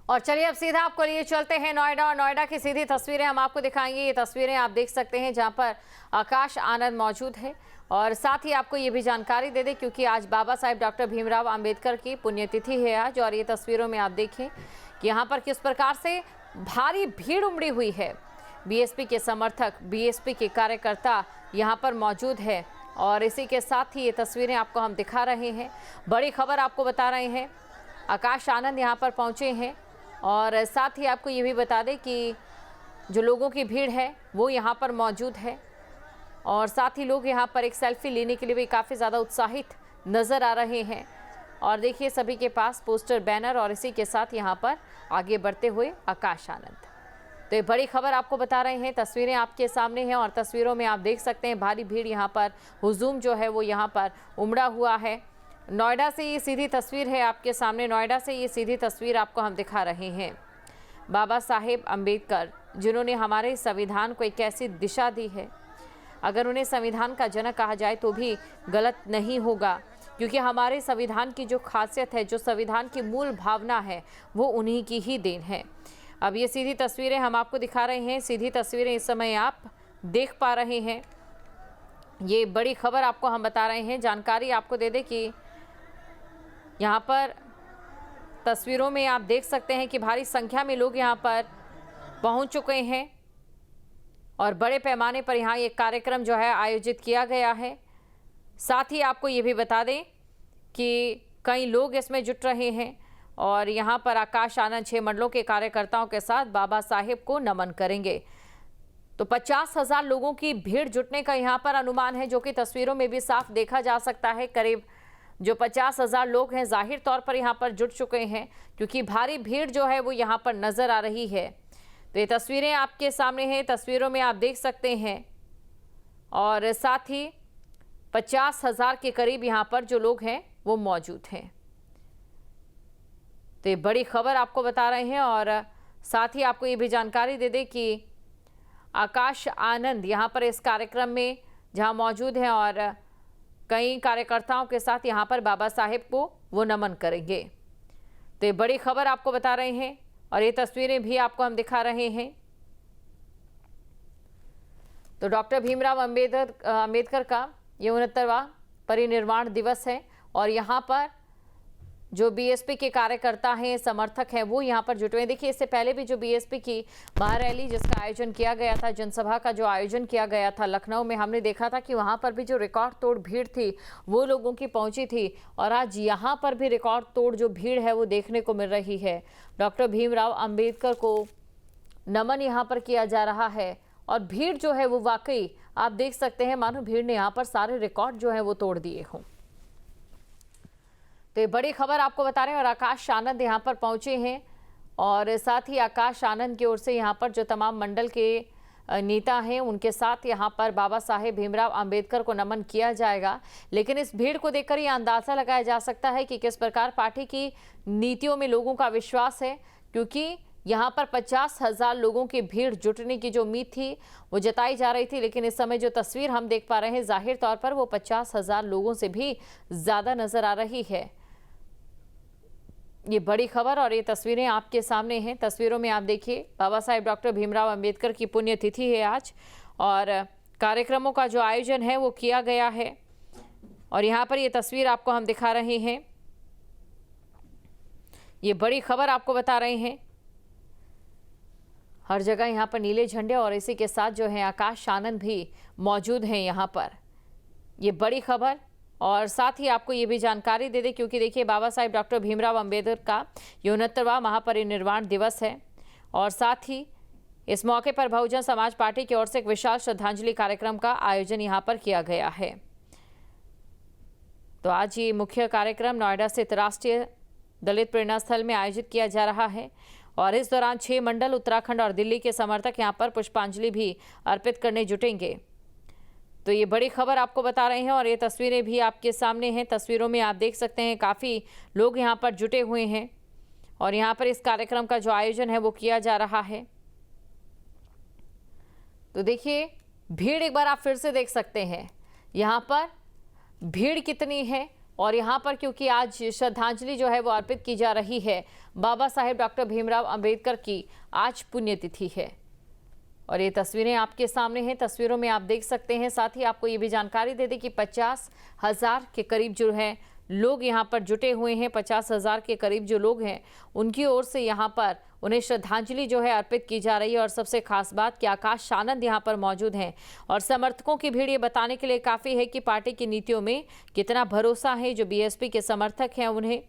और चलिए अब सीधा आपको लिए चलते हैं नोएडा और नोएडा की सीधी तस्वीरें हम आपको दिखाएंगे। ये तस्वीरें आप देख सकते हैं जहां पर आकाश आनंद मौजूद है और साथ ही आपको ये भी जानकारी दे दें क्योंकि आज बाबा साहेब डॉक्टर भीमराव अंबेडकर की पुण्यतिथि है आज। और ये तस्वीरों में आप देखें कि यहाँ पर किस प्रकार से भारी भीड़ उमड़ी हुई है। बीएसपी के समर्थक, बीएसपी के कार्यकर्ता यहाँ पर मौजूद है और इसी के साथ ही ये तस्वीरें आपको हम दिखा रहे हैं। बड़ी खबर आपको बता रहे हैं, आकाश आनंद यहाँ पर पहुँचे हैं और साथ ही आपको ये भी बता दें कि जो लोगों की भीड़ है वो यहाँ पर मौजूद है और साथ ही लोग यहाँ पर एक सेल्फी लेने के लिए भी काफ़ी ज़्यादा उत्साहित नज़र आ रहे हैं। और देखिए सभी के पास पोस्टर, बैनर और इसी के साथ यहाँ पर आगे बढ़ते हुए आकाश आनंद। तो ये बड़ी खबर आपको बता रहे हैं, तस्वीरें आपके सामने हैं और तस्वीरों में आप देख सकते हैं भारी भीड़ यहाँ पर, हुजूम जो है वो यहाँ पर उमड़ा हुआ है। नोएडा से ये सीधी तस्वीर है आपके सामने, नोएडा से ये सीधी तस्वीर आपको हम दिखा रहे हैं। बाबा साहेब अम्बेडकर जिन्होंने हमारे संविधान को एक ऐसी दिशा दी है, अगर उन्हें संविधान का जनक कहा जाए तो भी गलत नहीं होगा क्योंकि हमारे संविधान की जो खासियत है, जो संविधान की मूल भावना है वो उन्हीं की ही देन है। अब ये सीधी तस्वीरें हम आपको दिखा रहे हैं, सीधी तस्वीरें इस समय आप देख पा रहे हैं। ये बड़ी खबर आपको हम बता रहे हैं, जानकारी आपको दे दें कि यहाँ पर तस्वीरों में आप देख सकते हैं कि भारी संख्या में लोग यहाँ पर पहुँच चुके हैं और बड़े पैमाने पर यहाँ ये कार्यक्रम जो है आयोजित किया गया है। साथ ही आपको ये भी बता दें कि कई लोग इसमें जुट रहे हैं और यहाँ पर आकाश आनंद 6 मंडलों के कार्यकर्ताओं के साथ बाबा साहेब को नमन करेंगे। तो 50,000 लोगों की भीड़ जुटने का यहाँ पर अनुमान है, जो कि तस्वीरों में भी साफ देखा जा सकता है। करीब जो 50,000 लोग हैं जाहिर तौर पर यहाँ पर जुट चुके हैं क्योंकि भारी भीड़ जो है वो यहाँ पर नज़र आ रही है। तो ये तस्वीरें आपके सामने हैं, तस्वीरों में आप देख सकते हैं और साथ ही 50,000 के करीब यहाँ पर जो लोग हैं वो मौजूद हैं। तो ये बड़ी खबर आपको बता रहे हैं और साथ ही आपको ये भी जानकारी दे दें कि आकाश आनंद यहाँ पर इस कार्यक्रम में जहाँ मौजूद हैं और कई कार्यकर्ताओं के साथ यहाँ पर बाबा साहेब को वो नमन करेंगे। तो ये बड़ी खबर आपको बता रहे हैं और ये तस्वीरें भी आपको हम दिखा रहे हैं। तो डॉक्टर भीमराव अंबेडकर का ये 69वां परिनिर्वाण दिवस है और यहाँ पर जो बीएसपी के कार्यकर्ता हैं, समर्थक हैं, वो यहाँ पर जुटे हैं। देखिए इससे पहले भी जो बीएसपी की महारैली जिसका आयोजन किया गया था, जनसभा का जो आयोजन किया गया था लखनऊ में, हमने देखा था कि वहाँ पर भी जो रिकॉर्ड तोड़ भीड़ थी वो लोगों की पहुँची थी और आज यहाँ पर भी रिकॉर्ड तोड़ जो भीड़ है वो देखने को मिल रही है। डॉक्टर भीमराव अम्बेडकर को नमन यहाँ पर किया जा रहा है और भीड़ जो है वो वाकई आप देख सकते हैं मानो भीड़ ने यहाँ पर सारे रिकॉर्ड जो है वो तोड़ दिए हों। तो ये बड़ी खबर आपको बता रहे हैं और आकाश आनंद यहाँ पर पहुँचे हैं और साथ ही आकाश आनंद की ओर से यहाँ पर जो तमाम मंडल के नेता हैं उनके साथ यहाँ पर बाबा साहेब भीमराव अंबेडकर को नमन किया जाएगा। लेकिन इस भीड़ को देखकर ये अंदाज़ा लगाया जा सकता है कि किस प्रकार पार्टी की नीतियों में लोगों का विश्वास है, क्योंकि यहाँ पर 50,000 लोगों की भीड़ जुटने की जो उम्मीद थी वो जताई जा रही थी, लेकिन इस समय जो तस्वीर हम देख पा रहे हैं जाहिर तौर पर वो 50,000 लोगों से भी ज़्यादा नज़र आ रही है। ये बड़ी खबर और ये तस्वीरें आपके सामने हैं, तस्वीरों में आप देखिए बाबा साहेब डॉक्टर भीमराव अंबेडकर की पुण्यतिथि है आज और कार्यक्रमों का जो आयोजन है वो किया गया है और यहाँ पर ये तस्वीर आपको हम दिखा रहे हैं। ये बड़ी खबर आपको बता रहे हैं, हर जगह यहाँ पर नीले झंडे और इसी के साथ जो है आकाश आनंद भी मौजूद हैं यहाँ पर। ये बड़ी खबर और साथ ही आपको ये भी जानकारी दे दें क्योंकि देखिए बाबा साहेब डॉक्टर भीमराव अंबेडकर का 69वां महापरिनिर्वाण दिवस है और साथ ही इस मौके पर बहुजन समाज पार्टी की ओर से एक विशाल श्रद्धांजलि कार्यक्रम का आयोजन यहाँ पर किया गया है। तो आज ये मुख्य कार्यक्रम नोएडा स्थित राष्ट्रीय दलित प्रेरणा स्थल में आयोजित किया जा रहा है और इस दौरान 6 मंडल, उत्तराखंड और दिल्ली के समर्थक यहाँ पर पुष्पांजलि भी अर्पित करने जुटेंगे। तो ये बड़ी खबर आपको बता रहे हैं और ये तस्वीरें भी आपके सामने हैं, तस्वीरों में आप देख सकते हैं काफ़ी लोग यहाँ पर जुटे हुए हैं और यहाँ पर इस कार्यक्रम का जो आयोजन है वो किया जा रहा है। तो देखिए भीड़ एक बार आप फिर से देख सकते हैं, यहाँ पर भीड़ कितनी है और यहाँ पर क्योंकि आज श्रद्धांजलि जो है वो अर्पित की जा रही है, बाबा साहेब डॉक्टर भीमराव अंबेडकर की आज पुण्यतिथि है। और ये तस्वीरें आपके सामने हैं, तस्वीरों में आप देख सकते हैं। साथ ही आपको ये भी जानकारी दे दें कि 50,000 के करीब जो हैं लोग यहाँ पर जुटे हुए हैं। 50,000 के करीब जो लोग हैं उनकी ओर से यहाँ पर उन्हें श्रद्धांजलि जो है अर्पित की जा रही है। और सबसे खास बात कि आकाश आनंद यहाँ पर मौजूद हैं और समर्थकों की भीड़ ये बताने के लिए काफ़ी है कि पार्टी की नीतियों में कितना भरोसा है जो बीएसपी के समर्थक हैं उन्हें।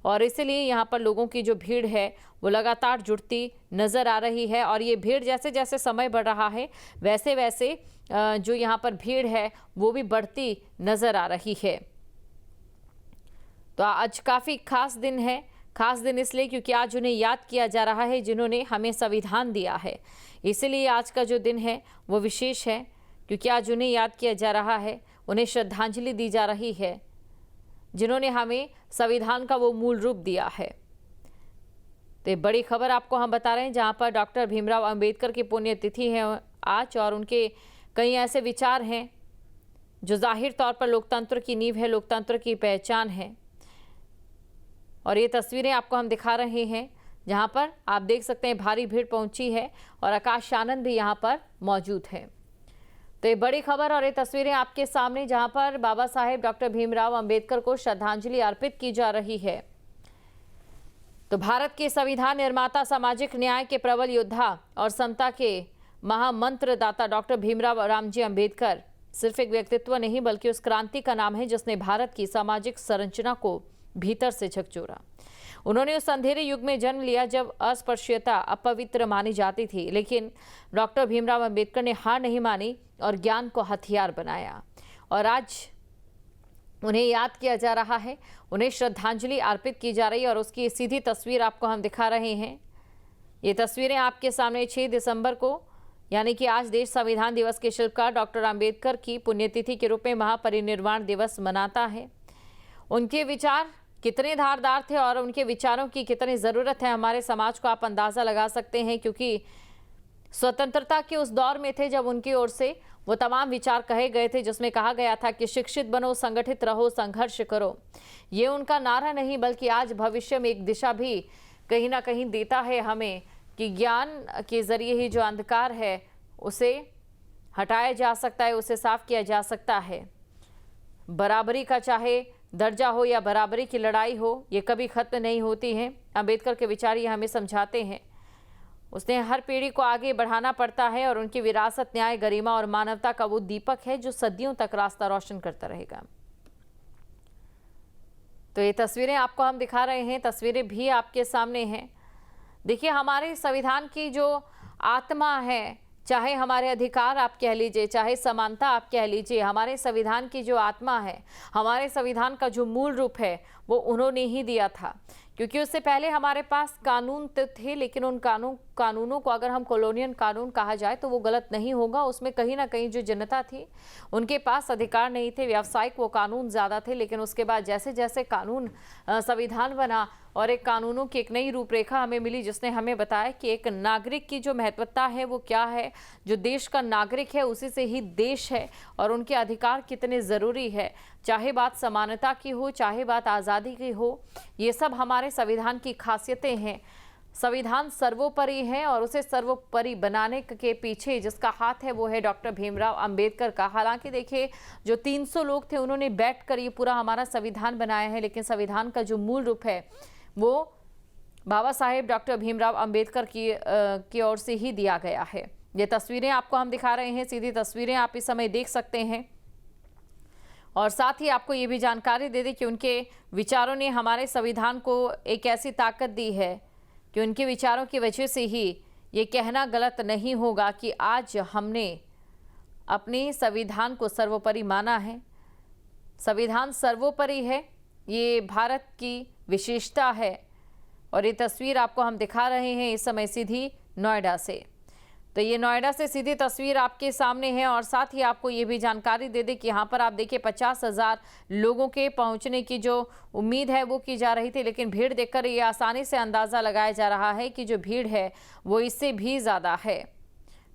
और इसलिए यहाँ पर लोगों की जो भीड़ है वो लगातार जुड़ती नज़र आ रही है। और ये भीड़ जैसे जैसे समय बढ़ रहा है वैसे वैसे जो यहाँ पर भीड़ है वो भी बढ़ती नज़र आ रही है। तो आज काफ़ी खास दिन है। खास दिन इसलिए क्योंकि आज उन्हें याद किया जा रहा है जिन्होंने हमें संविधान दिया है। इसलिए आज का जो दिन है वो विशेष है क्योंकि आज उन्हें याद किया जा रहा है, उन्हें श्रद्धांजलि दी जा रही है जिन्होंने हमें संविधान का वो मूल रूप दिया है। तो बड़ी खबर आपको हम बता रहे हैं जहां पर डॉक्टर भीमराव अंबेडकर की पुण्यतिथि है आज और उनके कई ऐसे विचार हैं जो जाहिर तौर पर लोकतंत्र की नींव है, लोकतंत्र की पहचान है। और ये तस्वीरें आपको हम दिखा रहे हैं जहां पर आप देख सकते हैं भारी भीड़ पहुंची है और आकाश आनंद भी यहां पर मौजूद है। तो ये बड़ी खबर और ये तस्वीरें आपके सामने जहां पर बाबा साहेब डॉक्टर भीमराव अंबेडकर को श्रद्धांजलि अर्पित की जा रही है। तो भारत के संविधान निर्माता, सामाजिक न्याय के प्रबल योद्धा और समता के महामंत्रदाता डॉक्टर भीमराव रामजी अंबेडकर सिर्फ एक व्यक्तित्व नहीं बल्कि उस क्रांति का नाम है जिसने भारत की सामाजिक संरचना को भीतर से झकझोरा। उन्होंने उस अंधेरे युग में जन्म लिया जब अस्पृश्यता अपवित्र मानी जाती थी, लेकिन डॉक्टर भीमराव अंबेडकर ने हार नहीं मानी और ज्ञान को हथियार बनाया। और आज उन्हें याद किया जा रहा है, उन्हें श्रद्धांजलि अर्पित की जा रही है और उसकी सीधी तस्वीर आपको हम दिखा रहे हैं। ये तस्वीरें आपके सामने 6 दिसंबर को यानी कि आज देश संविधान दिवस के शिल्पकार डॉक्टर अंबेडकर की पुण्यतिथि के रूप में महापरिनिर्वाण दिवस मनाता है। उनके विचार कितने धारदार थे और उनके विचारों की कितनी ज़रूरत है हमारे समाज को, आप अंदाज़ा लगा सकते हैं क्योंकि स्वतंत्रता के उस दौर में थे जब उनकी ओर से वो तमाम विचार कहे गए थे जिसमें कहा गया था कि शिक्षित बनो, संगठित रहो, संघर्ष करो। ये उनका नारा नहीं बल्कि आज भविष्य में एक दिशा भी कहीं ना कहीं देता है हमें कि ज्ञान के ज़रिए ही जो अंधकार है उसे हटाया जा सकता है, उसे साफ किया जा सकता है। बराबरी का चाहे दर्जा हो या बराबरी की लड़ाई हो, ये कभी खत्म नहीं होती है। अंबेडकर के विचार ये हमें समझाते हैं। उसने हर पीढ़ी को आगे बढ़ाना पड़ता है और उनकी विरासत न्याय, गरिमा और मानवता का वो दीपक है जो सदियों तक रास्ता रोशन करता रहेगा। तो ये तस्वीरें आपको हम दिखा रहे हैं, तस्वीरें भी आपके सामने हैं। देखिए, हमारे संविधान की जो आत्मा है, चाहे हमारे अधिकार आप कह लीजिए, चाहे समानता आप कह लीजिए, हमारे संविधान की जो आत्मा है, हमारे संविधान का जो मूल रूप है वो उन्होंने ही दिया था। क्योंकि उससे पहले हमारे पास कानून तो थे, लेकिन उन कानूनों को अगर हम कॉलोनियल कानून कहा जाए तो वो गलत नहीं होगा। उसमें कहीं ना कहीं जो जनता थी उनके पास अधिकार नहीं थे, व्यावसायिक वो कानून ज़्यादा थे। लेकिन उसके बाद जैसे जैसे कानून संविधान बना और एक कानूनों की एक नई रूपरेखा हमें मिली जिसने हमें बताया कि एक नागरिक की जो महत्वता है वो क्या है, जो देश का नागरिक है उसी से ही देश है और उनके अधिकार कितने ज़रूरी है। चाहे बात समानता की हो, चाहे बात आज़ादी की हो, ये सब हमारे संविधान की खासियतें हैं। संविधान सर्वोपरि है और उसे सर्वोपरि बनाने के पीछे जिसका हाथ है वो है डॉक्टर भीमराव अंबेडकर का। हालांकि देखिए, जो 300 लोग थे उन्होंने बैठकर ये पूरा हमारा संविधान बनाया है, लेकिन संविधान का जो मूल रूप है वो बाबा साहेब डॉक्टर भीमराव अंबेडकर की ओर से ही दिया गया है। ये तस्वीरें आपको हम दिखा रहे हैं, सीधी तस्वीरें आप इस समय देख सकते हैं। और साथ ही आपको ये भी जानकारी दे दें कि उनके विचारों ने हमारे संविधान को एक ऐसी ताकत दी है कि उनके विचारों की वजह से ही ये कहना गलत नहीं होगा कि आज हमने अपने संविधान को सर्वोपरि माना है। संविधान सर्वोपरि है, ये भारत की विशेषता है। और ये तस्वीर आपको हम दिखा रहे हैं इस समय सीधी नोएडा से। तो ये नोएडा से सीधी तस्वीर आपके सामने है और साथ ही आपको ये भी जानकारी दे दें कि यहाँ पर आप देखिए 50,000 लोगों के पहुँचने की जो उम्मीद है वो की जा रही थी, लेकिन भीड़ देखकर ये आसानी से अंदाज़ा लगाया जा रहा है कि जो भीड़ है वो इससे भी ज़्यादा है।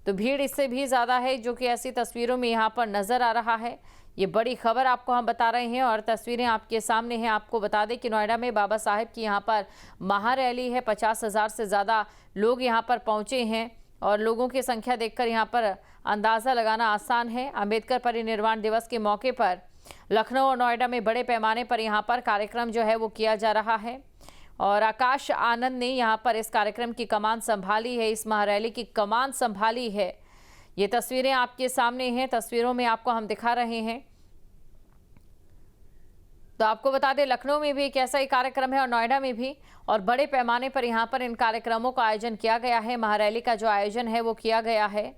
तो भीड़ इससे भी ज़्यादा है जो कि ऐसी तस्वीरों में यहाँ पर नज़र आ रहा है। ये बड़ी खबर आपको हम बता रहे हैं और तस्वीरें आपके सामने हैं। आपको बता दें कि नोएडा में बाबा साहेब की यहाँ पर महारैली है। 50,000 से ज़्यादा लोग यहाँ पर पहुँचे हैं और लोगों की संख्या देखकर यहाँ पर अंदाज़ा लगाना आसान है। अंबेडकर परिनिर्वाण दिवस के मौके पर लखनऊ और नोएडा में बड़े पैमाने पर यहाँ पर कार्यक्रम जो है वो किया जा रहा है और आकाश आनंद ने यहाँ पर इस कार्यक्रम की कमान संभाली है, इस महारैली की कमान संभाली है। ये तस्वीरें आपके सामने हैं, तस्वीरों में आपको हम दिखा रहे हैं। तो आपको बता दें लखनऊ में भी एक ऐसा ही कार्यक्रम है और नोएडा में भी, और बड़े पैमाने पर यहाँ पर इन कार्यक्रमों का आयोजन किया गया है। महारैली का जो आयोजन है वो किया गया है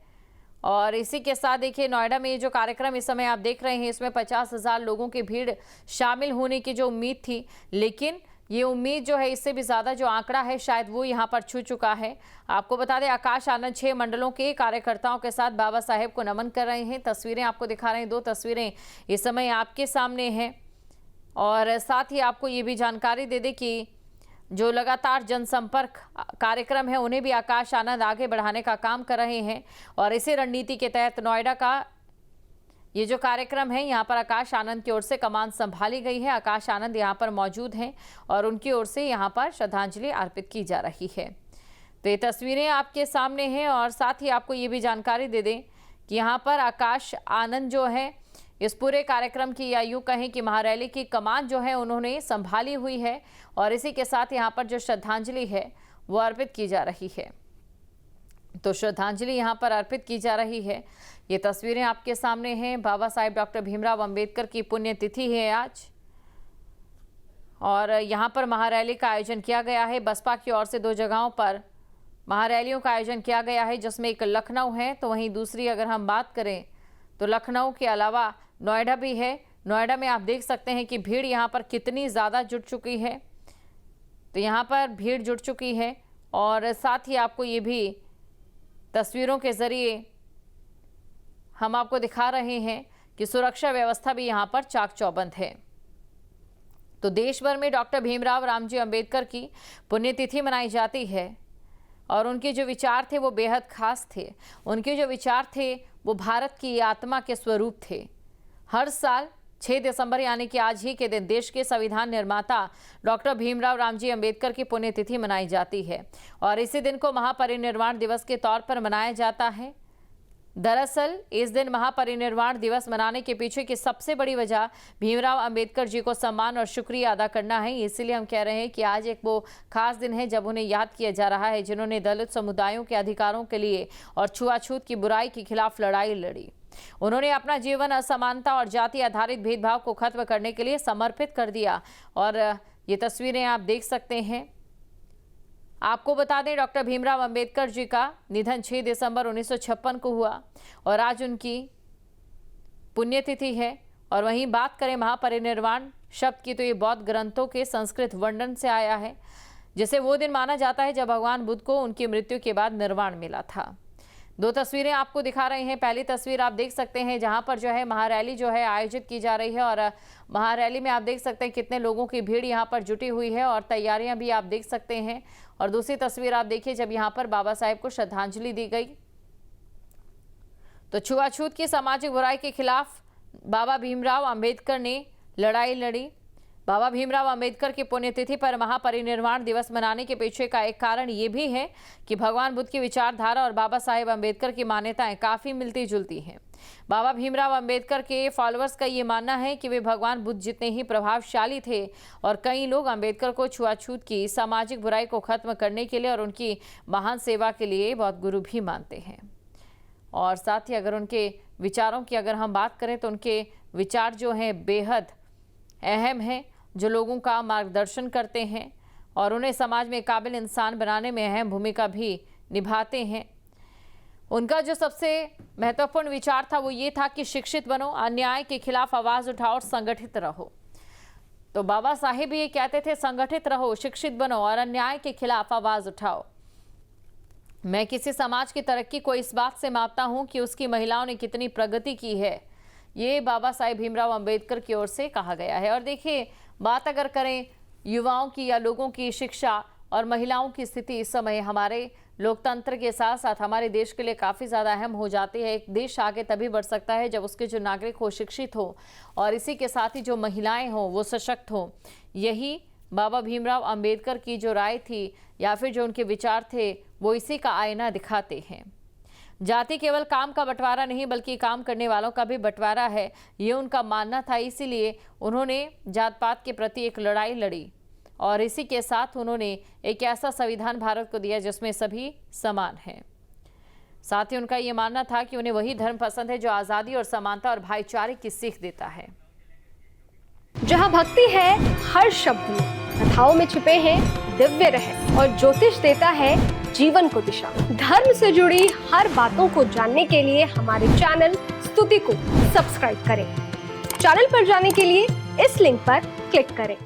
और इसी के साथ देखिए नोएडा में ये जो कार्यक्रम इस समय आप देख रहे हैं इसमें 50,000 लोगों की भीड़ शामिल होने की जो उम्मीद थी, लेकिन ये उम्मीद जो है इससे भी ज़्यादा जो आंकड़ा है शायद वो यहाँ पर छू चुका है। आपको बता दें आकाश आनंद 6 मंडलों के कार्यकर्ताओं के साथ बाबा साहेब को नमन कर रहे हैं। तस्वीरें आपको दिखा रहे हैं, 2 तस्वीरें इस समय आपके सामने हैं और साथ ही आपको ये भी जानकारी दे दें कि जो लगातार जनसंपर्क कार्यक्रम है उन्हें भी आकाश आनंद आगे बढ़ाने का काम कर रहे हैं और इसी रणनीति के तहत नोएडा का ये जो कार्यक्रम है यहाँ पर आकाश आनंद की ओर से कमान संभाली गई है। आकाश आनंद यहाँ पर मौजूद हैं और उनकी ओर से यहाँ पर श्रद्धांजलि अर्पित की जा रही है। तो ये तस्वीरें आपके सामने हैं और साथ ही आपको ये भी जानकारी दे दें कि यहाँ पर आकाश आनंद जो है इस पूरे कार्यक्रम की या यूँ कहें कि महारैली की कमान जो है उन्होंने संभाली हुई है और इसी के साथ यहाँ पर जो श्रद्धांजलि है वो अर्पित की जा रही है। तो श्रद्धांजलि यहाँ पर अर्पित की जा रही है। ये तस्वीरें आपके सामने हैं। बाबा साहेब डॉक्टर भीमराव अंबेडकर की पुण्यतिथि है आज और यहाँ पर महारैली का आयोजन किया गया है। बसपा की ओर से 2 जगहों पर महारैलियों का आयोजन किया गया है जिसमें एक लखनऊ है तो वहीं दूसरी अगर हम बात करें तो लखनऊ के अलावा नोएडा भी है। नोएडा में आप देख सकते हैं कि भीड़ यहाँ पर कितनी ज़्यादा जुट चुकी है। तो यहाँ पर भीड़ जुट चुकी है और साथ ही आपको ये भी तस्वीरों के ज़रिए हम आपको दिखा रहे हैं कि सुरक्षा व्यवस्था भी यहाँ पर चाक चौबंद है। तो देश भर में डॉक्टर भीमराव रामजी अंबेडकर की पुण्यतिथि मनाई जाती है और उनके जो विचार थे वो बेहद खास थे। उनके जो विचार थे वो भारत की आत्मा के स्वरूप थे। हर साल 6 दिसंबर यानी कि आज ही के दिन देश के संविधान निर्माता डॉक्टर भीमराव रामजी अंबेडकर की पुण्यतिथि मनाई जाती है और इसी दिन को महापरिनिर्वाण दिवस के तौर पर मनाया जाता है। दरअसल इस दिन महापरिनिर्वाण दिवस मनाने के पीछे की सबसे बड़ी वजह भीमराव अंबेडकर जी को सम्मान और शुक्रिया अदा करना है। इसीलिए हम कह रहे हैं कि आज एक वो खास दिन है जब उन्हें याद किया जा रहा है जिन्होंने दलित समुदायों के अधिकारों के लिए और छुआछूत की बुराई के खिलाफ लड़ाई लड़ी। उन्होंने अपना जीवन असमानता और जाति आधारित भेदभाव को खत्म करने के लिए समर्पित कर दिया और ये तस्वीरें आप देख सकते हैं। आपको बता दें डॉक्टर भीमराव अंबेडकर जी का निधन 6 दिसंबर 1956 को हुआ और आज उनकी पुण्यतिथि है। और वहीं बात करें महापरिनिर्वाण शब्द की तो ये बौद्ध ग्रंथों के संस्कृत वर्णन से आया है जिसे वो दिन माना जाता है जब भगवान बुद्ध को उनकी मृत्यु के बाद निर्वाण मिला था। 2 तस्वीरें आपको दिखा रहे हैं। पहली तस्वीर आप देख सकते हैं जहां पर जो है महारैली जो है आयोजित की जा रही है और महारैली में आप देख सकते हैं कितने लोगों की भीड़ यहां पर जुटी हुई है और तैयारियां भी आप देख सकते हैं। और दूसरी तस्वीर आप देखिए जब यहां पर बाबा साहेब को श्रद्धांजलि दी गई। तो छुआछूत की सामाजिक बुराई के खिलाफ बाबा भीमराव अंबेडकर ने लड़ाई लड़ी। बाबा भीमराव अंबेडकर की पुण्यतिथि पर महापरिनिर्वाण दिवस मनाने के पीछे का एक कारण ये भी है कि भगवान बुद्ध की विचारधारा और बाबा साहेब अंबेडकर की मान्यताएं काफ़ी मिलती जुलती हैं। बाबा भीमराव अंबेडकर के फॉलोअर्स का ये मानना है कि वे भगवान बुद्ध जितने ही प्रभावशाली थे और कई लोग अंबेडकर को छुआछूत की सामाजिक बुराई को खत्म करने के लिए और उनकी महान सेवा के लिए बहुत गुरु भी मानते हैं। और साथ ही अगर उनके विचारों की अगर हम बात करें तो उनके विचार जो हैं बेहद अहम हैं, जो लोगों का मार्गदर्शन करते हैं और उन्हें समाज में काबिल इंसान बनाने में अहम भूमिका भी निभाते हैं। उनका जो सबसे महत्वपूर्ण विचार था वो ये था कि शिक्षित बनो, अन्याय के खिलाफ आवाज़ उठाओ और संगठित रहो। तो बाबा साहेब ये कहते थे संगठित रहो, शिक्षित बनो और अन्याय के खिलाफ आवाज़ उठाओ। मैं किसी समाज की तरक्की को इस बात से मापता हूँ कि उसकी महिलाओं ने कितनी प्रगति की है, ये बाबा साहेब भीमराव अंबेडकर की ओर से कहा गया है। और देखिए बात अगर करें युवाओं की या लोगों की शिक्षा और महिलाओं की स्थिति इस समय हमारे लोकतंत्र के साथ साथ हमारे देश के लिए काफ़ी ज़्यादा अहम हो जाती है। एक देश आगे तभी बढ़ सकता है जब उसके जो नागरिक हो शिक्षित हो और इसी के साथ ही जो महिलाएं हों वो सशक्त हों। यही बाबा भीमराव अंबेडकर की जो राय थी या फिर जो उनके विचार थे वो इसी का आईना दिखाते हैं। जाति केवल काम का बंटवारा नहीं बल्कि काम करने वालों का भी बंटवारा है, ये उनका मानना था। इसीलिए उन्होंने जात पात के प्रति एक लड़ाई लड़ी और इसी के साथ उन्होंने एक ऐसा संविधान भारत को दिया जिसमें सभी समान हैं। साथ ही उनका ये मानना था कि उन्हें वही धर्म पसंद है जो आज़ादी और समानता और भाईचारे की सीख देता है। जहाँ भक्ति है हर शब्द में, कथाओं में छिपे हैं दिव्य रहस्य और ज्योतिष देता है जीवन को दिशा। धर्म से जुड़ी हर बातों को जानने के लिए हमारे चैनल स्तुति को सब्सक्राइब करें। चैनल पर जाने के लिए इस लिंक पर क्लिक करें।